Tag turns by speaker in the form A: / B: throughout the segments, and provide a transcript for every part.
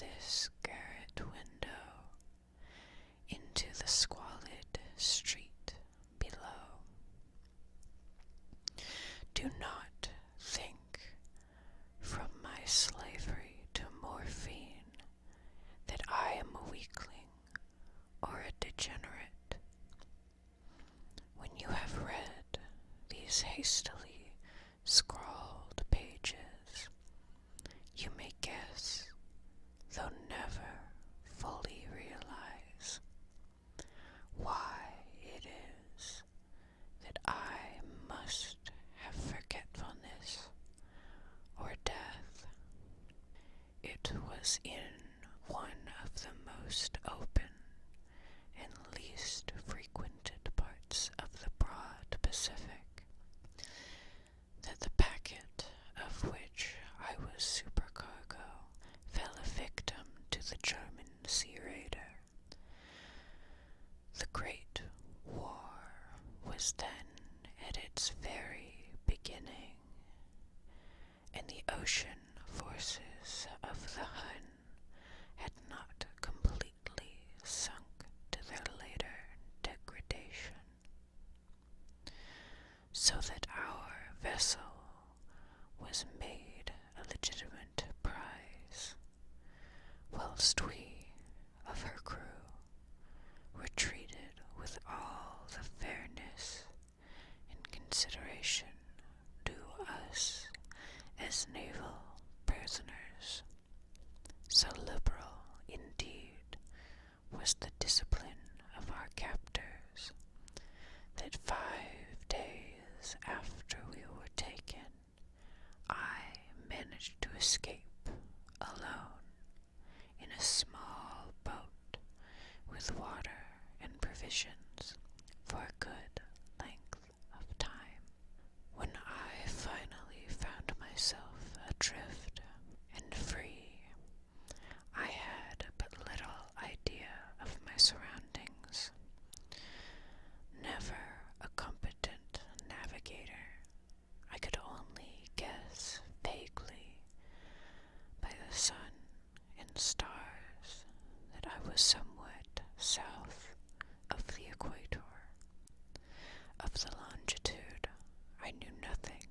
A: this garret window into the squalid street below. Do not think from my slavery to morphine that I am a weakling or a degenerate. When you have read these hastily scrawled pages, you may guess, though never fully realize, why it is that I must have forgetfulness or death. It was in one of the most open and least frequented parts of the broad Pacific that the packet of which I was supercargo fell a victim to the German sea raider. The Great War was then at its very beginning, and the ocean forces of the Hun had not completely sunk to their later degradation, so that our vessel was made a legitimate prize, whilst we of her crew were treated with all the fairness and consideration due us as naval prisoners. So liberal, indeed, was the discipline of our captors, that 5 days after we were taken, I managed to escape alone in a small boat with water and provisions for a good length of time. When I finally found myself adrift and free, I had but little idea of my surroundings. Never a competent navigator, I could only guess vaguely by the sun and stars that I was somewhat south of the equator. Of the longitude I knew nothing,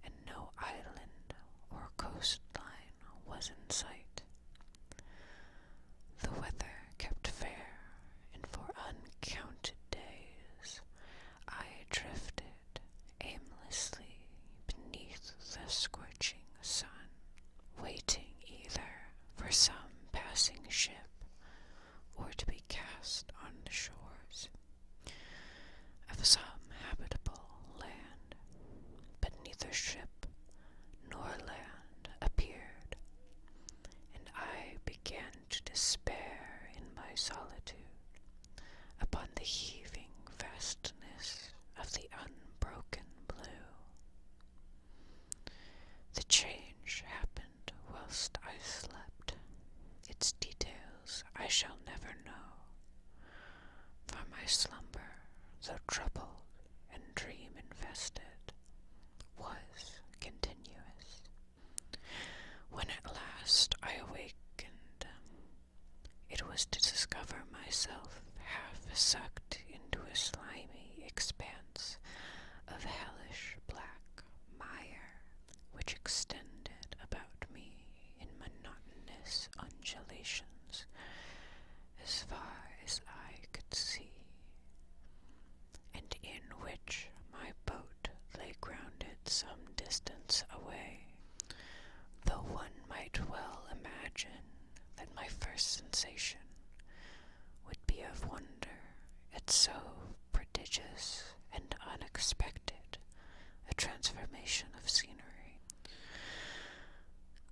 A: and no island or coastline was in sight. The weather kept fair, and for uncounted days I drifted aimlessly beneath the scorching sun, waiting either for some passing ship or to be cast on the shores of some habitable land. But neither ship nor land appeared, and I began to despair in my solitude upon the heaving vastness of the unbroken blue. The change happened whilst I slept. Its details I shall never know, for my slumber, though troubled and dream-invested, was continuous. When at last I awakened, it was to discover myself half sucked into a slimy expanse of hellish black mire, which extended about me in monotonous undulations as far as I could see, and in which my boat lay grounded some distance away, though one might well imagine that my first sensation would be of wonder at so prodigious and unexpected a transformation of scenery.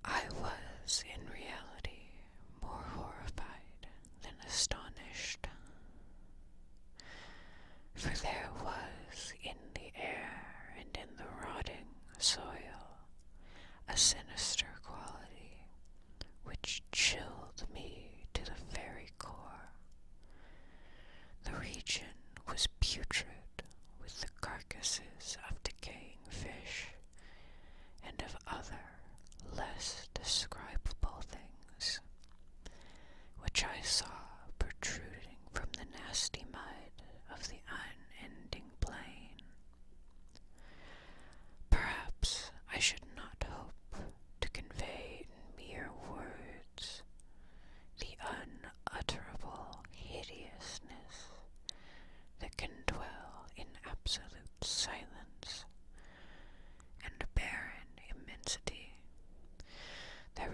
A: I was in reality more horrified than astonished, for there was in the air and in the rotting soil a sinister quality which chilled me to the very core. The region was putrid with the carcasses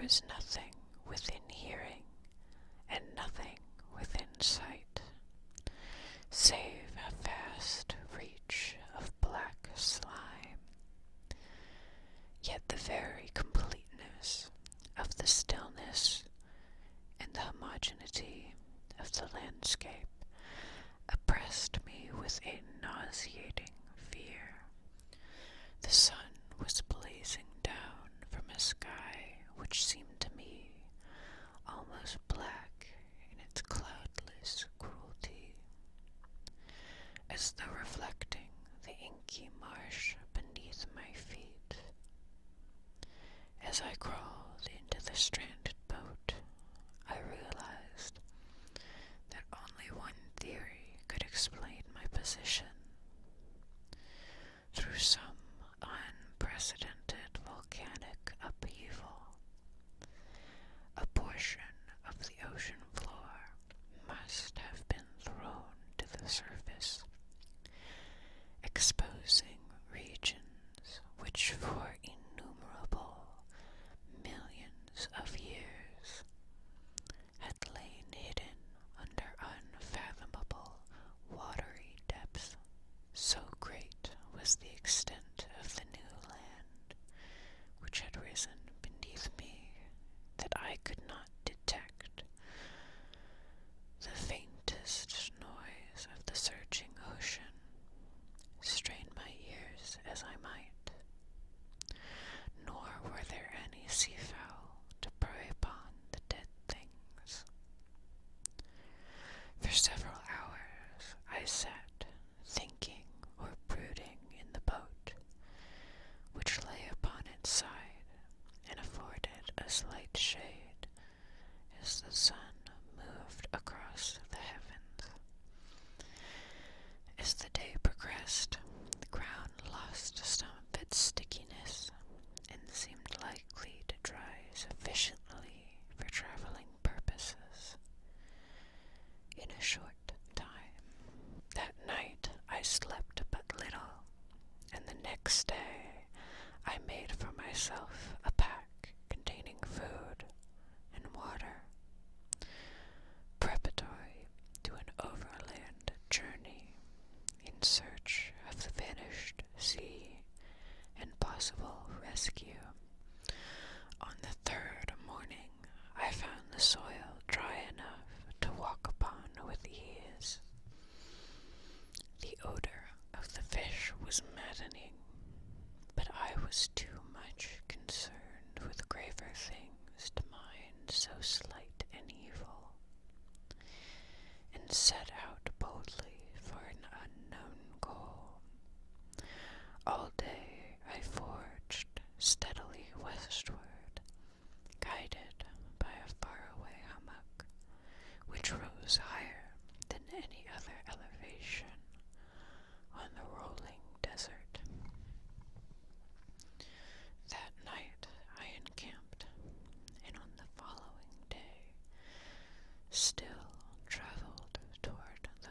A: was nothing within hearing and nothing within sight, save a vast reach of black slime. Yet the very completeness of the stillness and the homogeneity of the landscape oppressed me with a nauseating fear. The sun was blazing down from a sky which seemed to me almost black in its cloudless cruelty, as though reflecting the inky marsh beneath my feet. As I crawled into the stranded boat, I realized that only one theory could explain my position. Through some unprecedented volcanic upheaval, a portion of the ocean floor must have been thrown to the surface, exposing regions which for innumerable millions of years had lain hidden under unfathomable watery depths. So great was the extent of the new land which had risen beneath me that I could not detect the faintest noise of the surging ocean, strain my ears as I might. Nor were there any seafowl to prey upon the dead things. For several hours I sat thinking or brooding in the boat, which lay upon its side and afforded a slight shade as the sun moved across the heavens. As the day progressed, the ground lost some of its stickiness and seemed likely to dry sufficiently for traveling purposes in a short time. That night I slept but little, and the next day I made for myself a pack containing food and water, preparatory to an overland journey in search of the vanished sea and possible rescue. On the third morning I found the soil dry enough to walk upon with ease. The odor of the fish was maddening, but I was too much concerned with graver things to mind so slight an evil, and set out boldly for an unknown goal. All day I forged steadily westward, guided by a faraway hummock, which rose higher than any other elevation on the rolling desert. That night I encamped, and on the following day still traveled toward the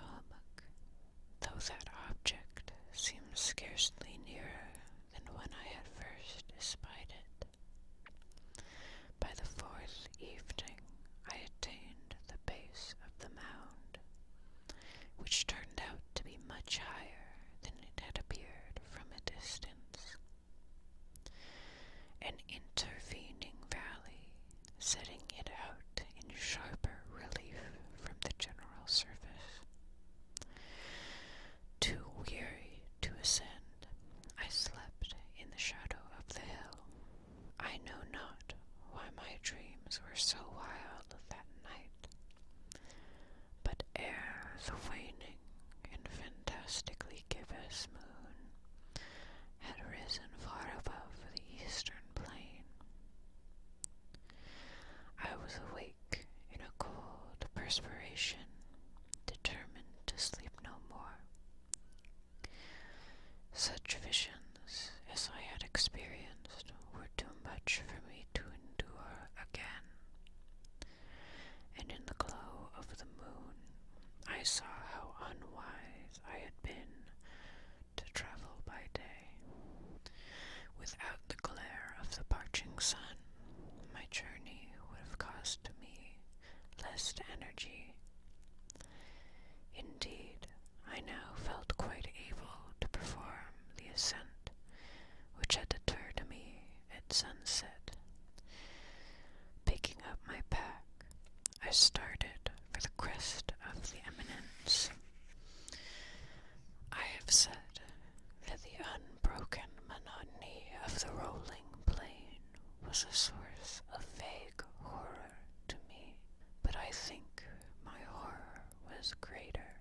A: was a source of vague horror to me, but I think my horror was greater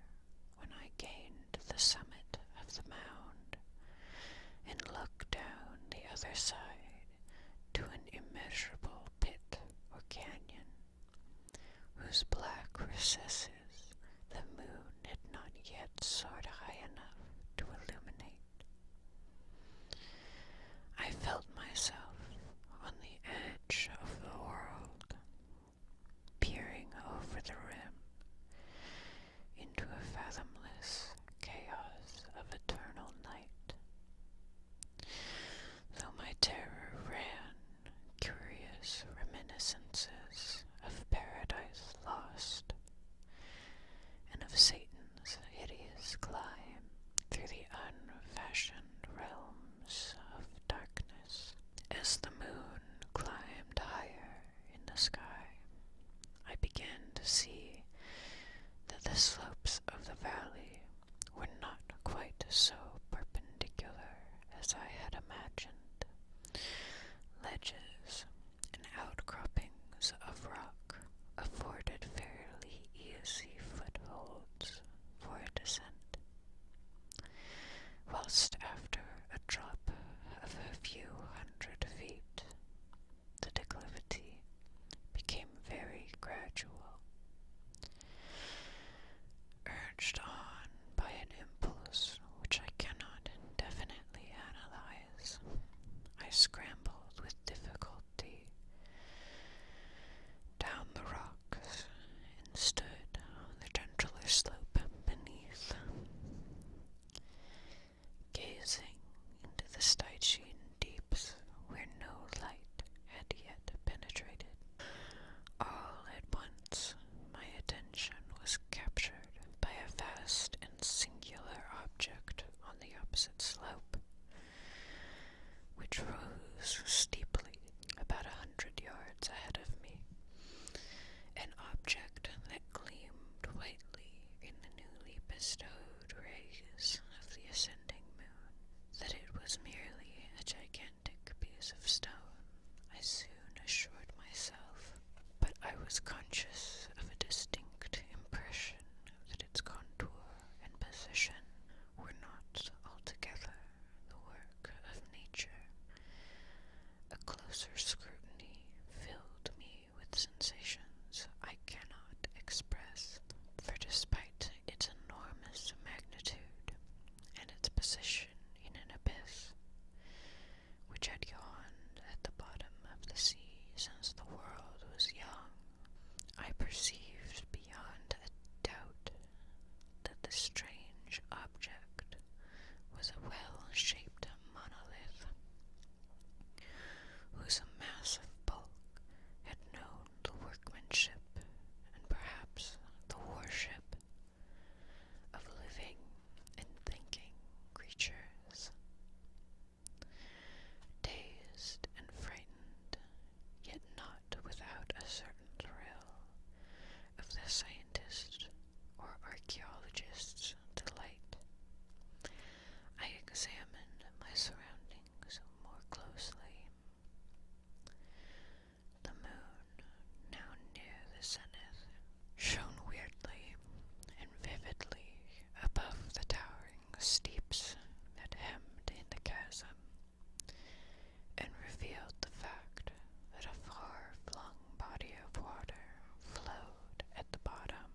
A: when I gained the summit of the mound and looked down the other side to an immeasurable pit or canyon, whose black recesses the moon had not yet soared high enough to illuminate. I felt myself on the edge of the world, peering over the rim into a fathomless chaos of eternal night. Though my terror ran curious reminiscences of Paradise Lost and of Satan's hideous climb through the unfashioned realms of darkness. As the moon climbed higher in the sky, I began to see that the slopes of the valley were not quite so perpendicular as I had imagined. Ledges and outcroppings of rock afforded fairly easy footholds for a descent, whilst after a drop of a few hundred feet, the declivity became very gradual. Urged on by an impulse which I cannot definitely analyze, I scrambled with difficulty down the rocks and stood on the gentler slope beneath, gazing into the Stygian deeps where no light had yet penetrated. All at once my attention was captured by a vast and singular object on the opposite slope, which rose steeply about 100 yards ahead of me, an object that gleamed whitely in the newly bestowed rays of the ascending moon. That it was merely a gigantic piece of stone, I soon assured myself, but I was conscious of a distinct impression that its contour and position were not altogether the work of nature. A closer scrutiny filled me with sensations I cannot express, for despite its enormous magnitude and its position in an abyss which had yawned at the bottom of the sea since the world was young, I perceived beyond a doubt that the strange object was a well-shaped monolith, whose massive bulk had known the workmanship and perhaps the worship of living and thinking creatures. Dazed and frightened, yet not without a certain thrill of the scientist or archaeologist's delight, I examined my surroundings more closely. The moon, now near the zenith, shone weirdly and vividly above the towering steeps that hemmed in the chasm, and revealed the fact that a far-flung body of water flowed at the bottom,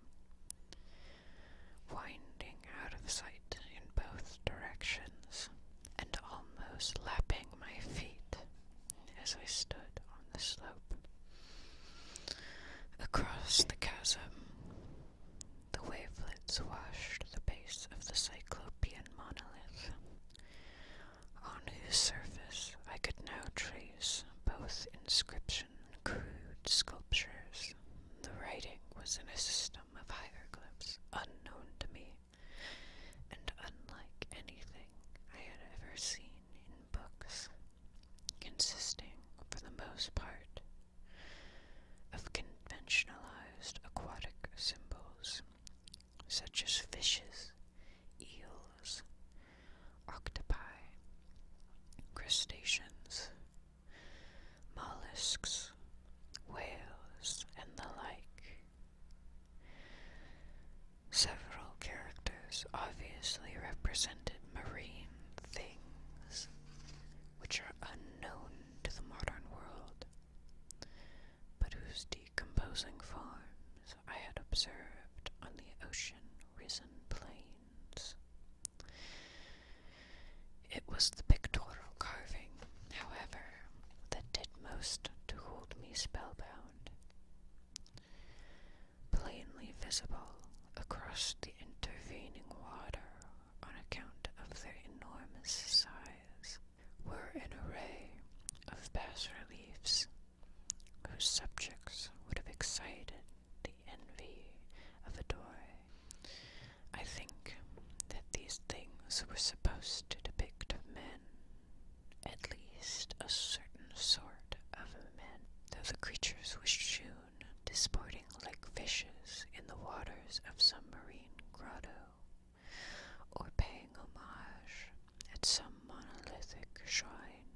A: winding out of sight in both directions, and almost lapping my feet as I stood on the slope. Across the chasm, the wavelets washed the base of the cyclopean monolith, on whose surface I could now trace both inscription and crude sculptures. The writing was in a system of hieroglyphs unknown to me, and unlike anything I had ever seen in books, consisting, for the most part, of conventionalized aquatic symbols, such as fishes, eels, octopi, crustaceans, mollusks, mollusks, whales, and the like. Several characters obviously represented marine things, which are unknown to the modern world, but whose decomposing forms I had observed on the ocean-risen plains. It was the pictorial carving, however, that did most to hold me spellbound. Plainly visible across the intervening water on account of their enormous size were an array of bas-reliefs whose subjects would have excited the envy of a Dore. I think that these things were supposed to depict men, at least a certain sort of men, though the creatures were shewn disporting like fishes in the waters of some marine grotto, or paying homage at some monolithic shrine,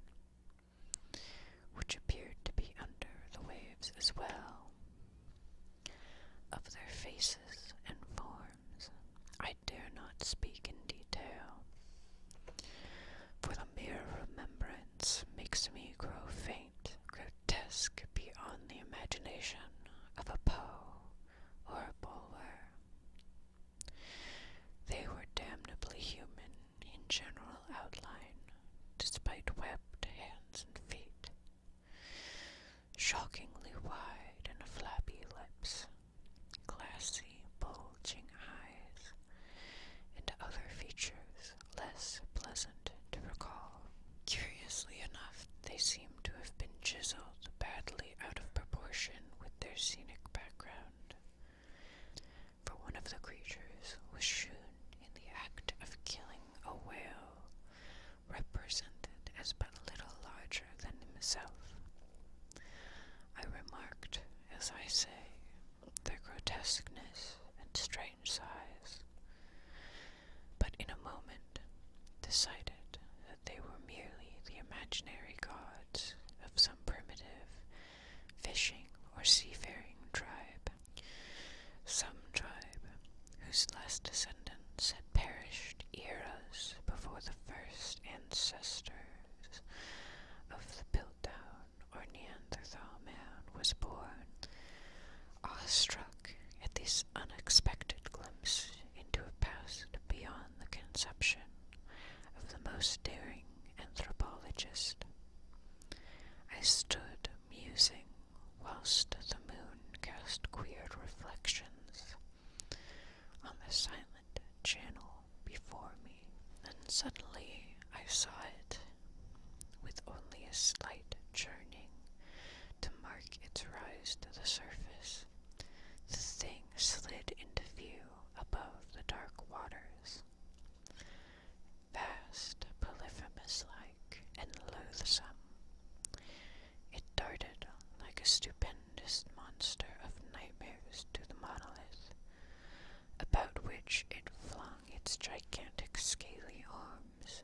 A: which appeared to be under the waves as well. Of their faces and forms I dare not speak in detail, for the mere remembrance makes me grow faint, grotesque beyond the imagination of a Poe or a Bulwer. They were damnably human in general outline, despite webbed hands and feet, shockingly wide and flappy lips, glassy, bulging eyes, and other features less pleasant to recall. Curiously enough, they seem to have been chiseled badly out of proportion with their scenic background, for one of the creatures was shewn in the act of killing a whale, represented as but little larger than himself. I remarked, as I say, their grotesqueness and strange size, but in a moment decided that they were merely the imaginary gods of some primitive fishing or seafaring tribe, some tribe whose last descendants had perished eras before the first ancestors of the Piltdown or Neanderthal man was born. Awestruck at this unexpected glimpse into a past beyond the conception of the most daring anthropologist, I stood musing whilst the moon cast queer reflections on the silent channel before me. Then suddenly I saw it, with only a slight churning to mark its rise to the surface. The thing slid into view above the dark waters, vast, polyphemus-like, and loathsome. It darted like a stupendous monster of nightmares to the monolith, about which it flung its gigantic scaly arms,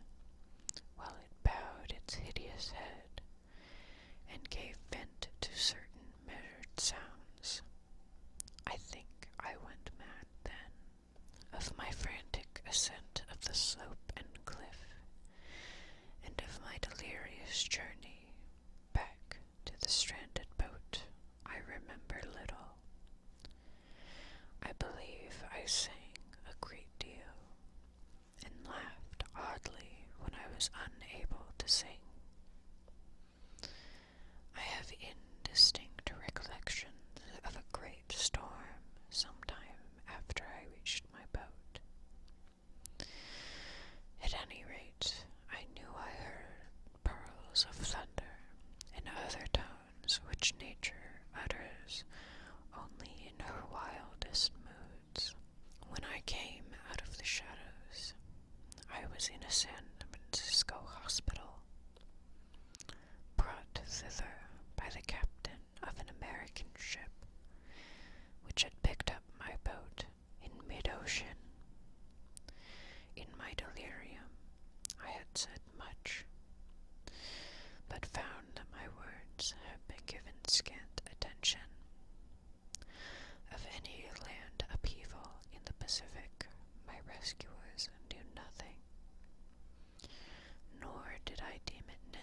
A: while it bowed its hideous head, and gave vent to certain measured sounds. I think I went mad then, of my frantic ascent of the slope and cliff, and of my delirious journey back to the stranded boat. I remember little. I believe I sang a great deal, and laughed oddly when I was unable to sing. I have indistinct recollections of a great storm some time after I reached my boat. At any rate, I knew I heard pearls of thunder and other tones which nature utters only in her wildest moods. When I came out of the shadows, I was in a San Francisco hospital, brought thither by the captain of an American ship, which had picked up my boat in mid-ocean. In my delirium, I had said much, but found that my words had been given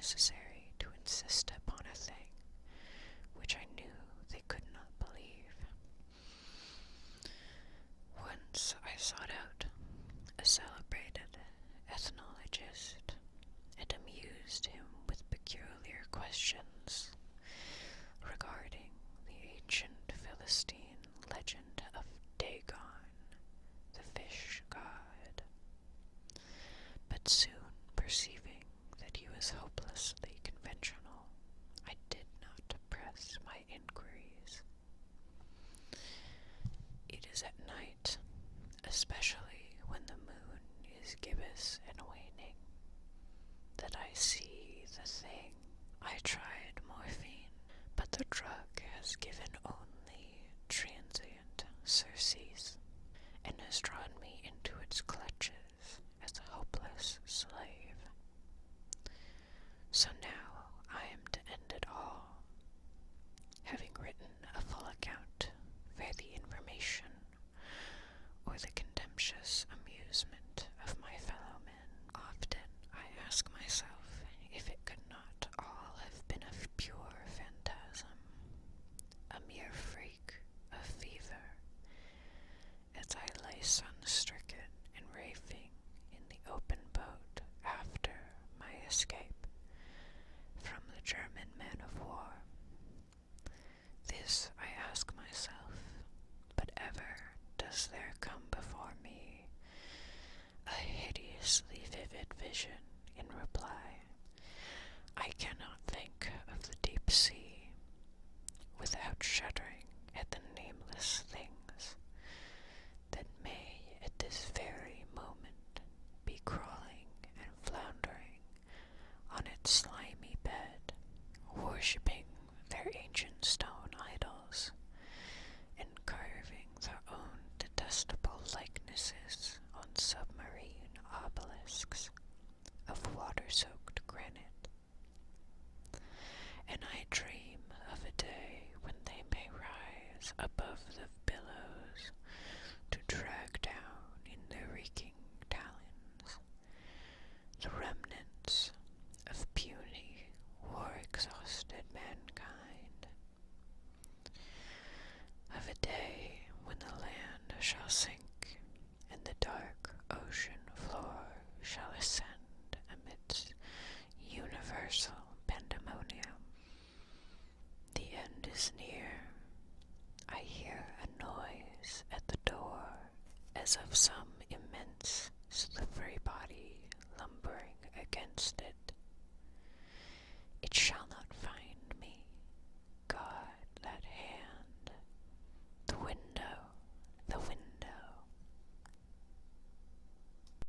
A: necessary to insist upon a thing which I knew they could not believe. Once I sought out a celebrated ethnologist and amused him with peculiar questions regarding the ancient Philistine legend of Dagon, the fish god. But soon perceiving that he was hopelessly conventional, I did not press my inquiries. It is at night, especially when the moon is gibbous and waning, that I see the thing. I tried morphine, but the drug has given only transient surcease, and has drawn me into its clutches as a hopeless slave. So now I am to end it all, having written a full account for the information or the contemptuous amusement of my fellow men. Often I ask myself if it could not all have been a pure phantasm, a mere freak of fever, as I lay sun-stricken and raving in the open boat after my escape from the German man-of-war. This I ask myself, but ever does there come before me a hideously vivid vision in reply. I cannot think of the deep sea without shuddering at the nameless things that may at this very moment be crawling and floundering on its slimy bed, worshipping their ancient stone idols, and carving their own detestable likenesses on submarine obelisks of water-soaked granite. And I dream of a day when they may rise above the billows to drag down in their reeking talons the remnants of puny, war-exhausted mankind. Of a day when the land shall sink and the dark ocean floor shall ascend amidst universal pandemonium. The end is near. I hear a noise at the door, as of some immense slippery body lumbering against it.